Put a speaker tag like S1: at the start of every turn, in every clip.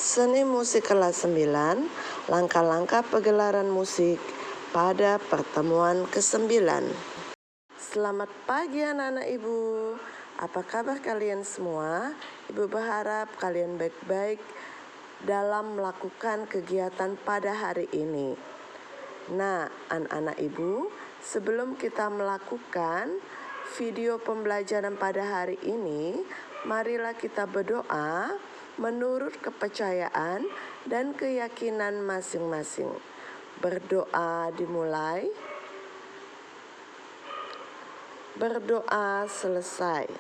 S1: Seni musik kelas 9, langkah-langkah pegelaran musik pada pertemuan ke-9. Selamat pagi anak-anak ibu, apa kabar kalian semua? Ibu berharap kalian baik-baik dalam melakukan kegiatan pada hari ini. Nah, anak-anak ibu, sebelum kita melakukan video pembelajaran pada hari ini, marilah kita berdoa menurut kepercayaan dan keyakinan masing-masing. Berdoa dimulai, berdoa selesai.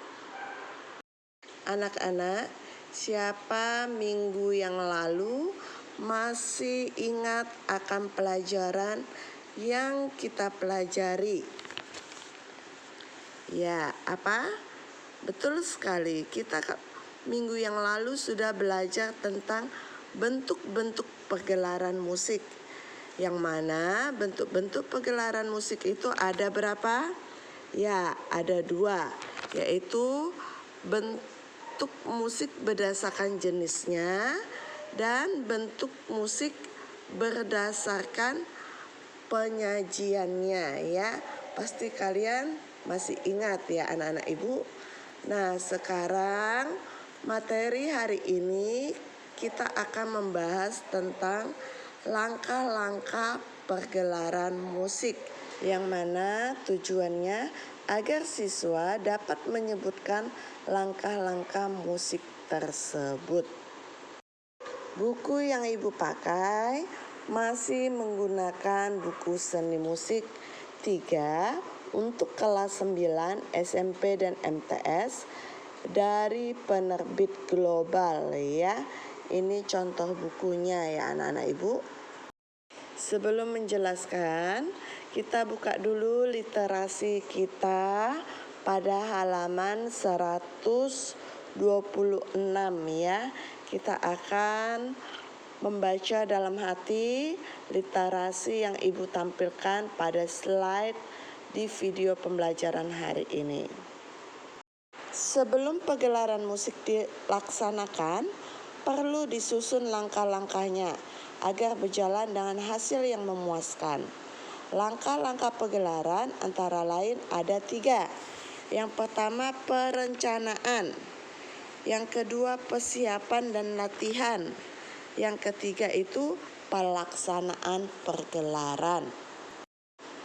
S1: Anak-anak, siapa minggu yang lalu masih ingat akan pelajaran yang kita pelajari? Ya, apa? Betul sekali, kita minggu yang lalu sudah belajar tentang bentuk-bentuk pegelaran musik. Yang mana bentuk-bentuk pegelaran musik itu ada berapa? Ya, ada 2, yaitu bentuk musik berdasarkan jenisnya dan bentuk musik berdasarkan penyajiannya ya. Pasti kalian masih ingat ya anak-anak ibu. Nah, sekarang materi hari ini kita akan membahas tentang langkah-langkah pergelaran musik, yang mana tujuannya agar siswa dapat menyebutkan langkah-langkah musik tersebut. Buku yang ibu pakai masih menggunakan buku seni musik 3 untuk kelas 9 SMP dan MTS dari penerbit global ya. Ini contoh bukunya ya anak-anak ibu. Sebelum menjelaskan, kita buka dulu literasi kita pada halaman 126 ya. Kita akan membaca dalam hati literasi yang ibu tampilkan pada slide di video pembelajaran hari ini. Sebelum pegelaran musik dilaksanakan, perlu disusun langkah-langkahnya agar berjalan dengan hasil yang memuaskan. Langkah-langkah pegelaran antara lain ada 3. Yang pertama perencanaan, yang kedua persiapan dan latihan, yang ketiga itu pelaksanaan pergelaran.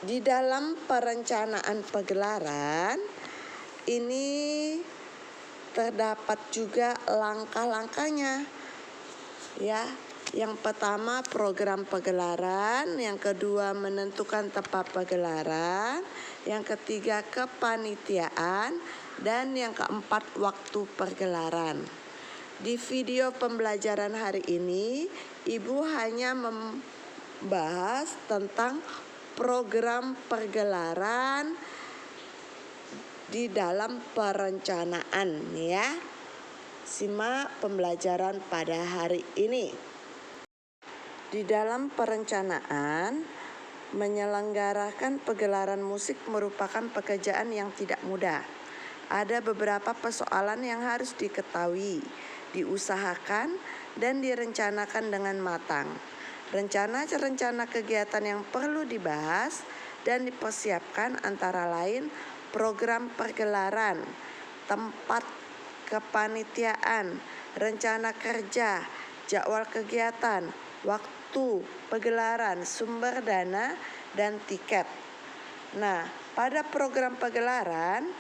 S1: Di dalam perencanaan pegelaran ini terdapat juga langkah-langkahnya ya. Yang pertama program pegelaran, yang kedua menentukan tempat pegelaran, yang ketiga kepanitiaan, dan yang keempat waktu pergelaran. Di video pembelajaran hari ini, ibu hanya membahas tentang program pergelaran di dalam perencanaan ya. Simak pembelajaran pada hari ini. Di dalam perencanaan, menyelenggarakan pegelaran musik merupakan pekerjaan yang tidak mudah. Ada beberapa persoalan yang harus diketahui, diusahakan, dan direncanakan dengan matang. Rencana-rencana kegiatan yang perlu dibahas dan dipersiapkan antara lain program pergelaran, tempat kepanitiaan, rencana kerja, jadwal kegiatan, waktu pegelaran, sumber dana, dan tiket. Nah, pada program pegelaran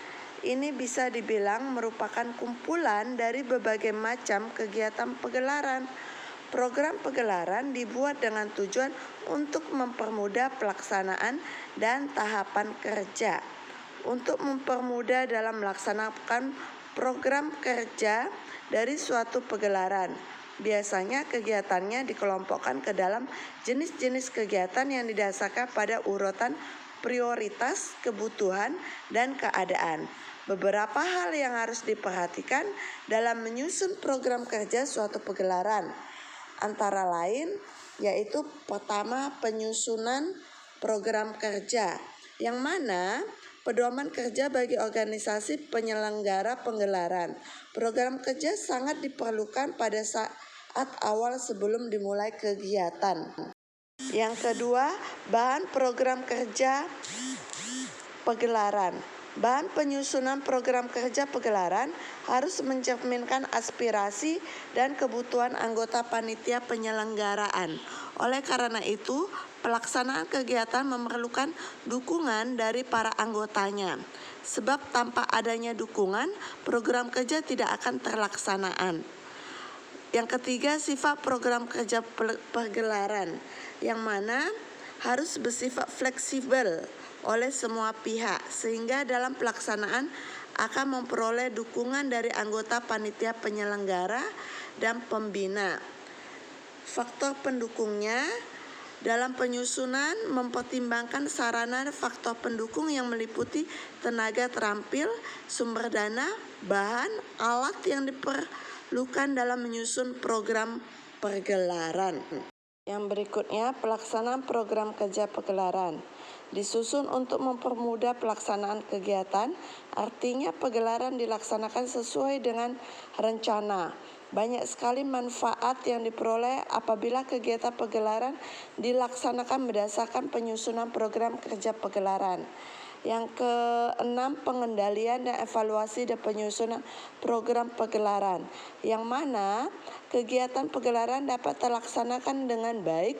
S1: ini bisa dibilang merupakan kumpulan dari berbagai macam kegiatan pegelaran. Program pegelaran dibuat dengan tujuan untuk mempermudah pelaksanaan dan tahapan kerja. Untuk mempermudah dalam melaksanakan program kerja dari suatu pegelaran, biasanya kegiatannya dikelompokkan ke dalam jenis-jenis kegiatan yang didasarkan pada urutan prioritas, kebutuhan, dan keadaan. Beberapa hal yang harus diperhatikan dalam menyusun program kerja suatu pegelaran antara lain yaitu pertama penyusunan program kerja, yang mana pedoman kerja bagi organisasi penyelenggara pegelaran. Program kerja sangat diperlukan pada saat awal sebelum dimulai kegiatan. Yang kedua, bahan program kerja pegelaran. Bahan penyusunan program kerja pegelaran harus mencerminkan aspirasi dan kebutuhan anggota panitia penyelenggaraan. Oleh karena itu, pelaksanaan kegiatan memerlukan dukungan dari para anggotanya. Sebab tanpa adanya dukungan, program kerja tidak akan terlaksanaan. Yang ketiga, sifat program kerja pegelaran, yang mana harus bersifat fleksibel oleh semua pihak, sehingga dalam pelaksanaan akan memperoleh dukungan dari anggota panitia penyelenggara dan pembina. Faktor pendukungnya dalam penyusunan mempertimbangkan sarana dan faktor pendukung yang meliputi tenaga terampil, sumber dana, bahan, alat yang diperlukan dalam menyusun program pegelaran. Yang berikutnya, pelaksanaan program kerja pegelaran. Disusun untuk mempermudah pelaksanaan kegiatan, artinya pegelaran dilaksanakan sesuai dengan rencana. Banyak sekali manfaat yang diperoleh apabila kegiatan pegelaran dilaksanakan berdasarkan penyusunan program kerja pegelaran. Yang keenam, pengendalian dan evaluasi dan penyusunan program pegelaran, yang mana kegiatan pegelaran dapat terlaksanakan dengan baik,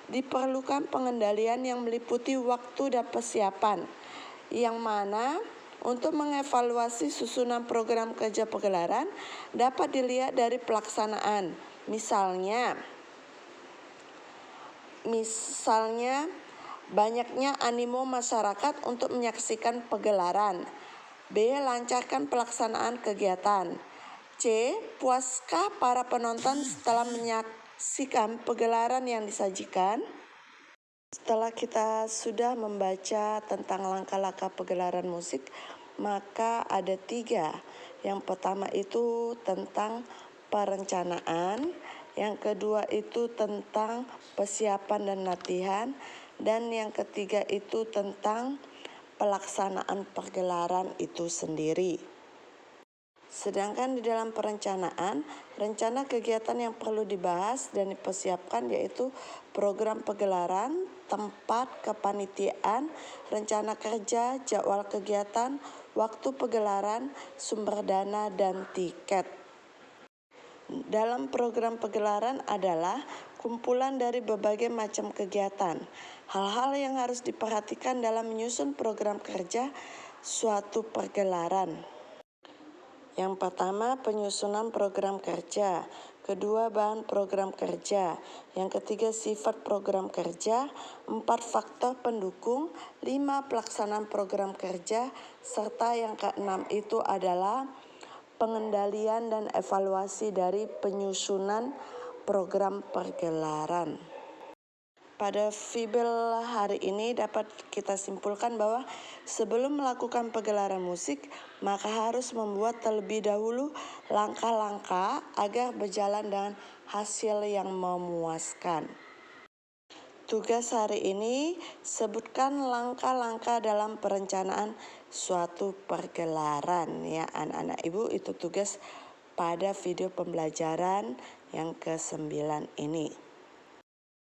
S1: diperlukan pengendalian yang meliputi waktu dan persiapan, yang mana untuk mengevaluasi susunan program kerja pegelaran dapat dilihat dari pelaksanaan. Misalnya banyaknya animo masyarakat untuk menyaksikan pegelaran. B. Lancarkan pelaksanaan kegiatan. C. Puaskah para penonton setelah menyaksikan pegelaran yang disajikan? Setelah kita sudah membaca tentang langkah-langkah pegelaran musik, maka ada 3. Yang pertama itu tentang perencanaan, yang kedua itu tentang persiapan dan latihan, dan yang ketiga itu tentang pelaksanaan pegelaran itu sendiri. Sedangkan di dalam perencanaan, rencana kegiatan yang perlu dibahas dan dipersiapkan yaitu program pegelaran, tempat kepanitiaan, rencana kerja, jadwal kegiatan, waktu pegelaran, sumber dana, dan tiket. Dalam program pegelaran adalah kumpulan dari berbagai macam kegiatan. Hal-hal yang harus diperhatikan dalam menyusun program kerja suatu pegelaran. Yang pertama, penyusunan program kerja. Kedua, bahan program kerja. Yang ketiga, sifat program kerja. 4, faktor pendukung. 5, pelaksanaan program kerja. Serta yang keenam itu adalah pengendalian dan evaluasi dari penyusunan program pegelaran. Pada Fibel hari ini dapat kita simpulkan bahwa sebelum melakukan pegelaran musik, maka harus membuat terlebih dahulu langkah-langkah agar berjalan dengan hasil yang memuaskan. Tugas hari ini, sebutkan langkah-langkah dalam perencanaan suatu pegelaran. Ya, anak-anak ibu, itu tugas pada video pembelajaran yang ke-9 ini.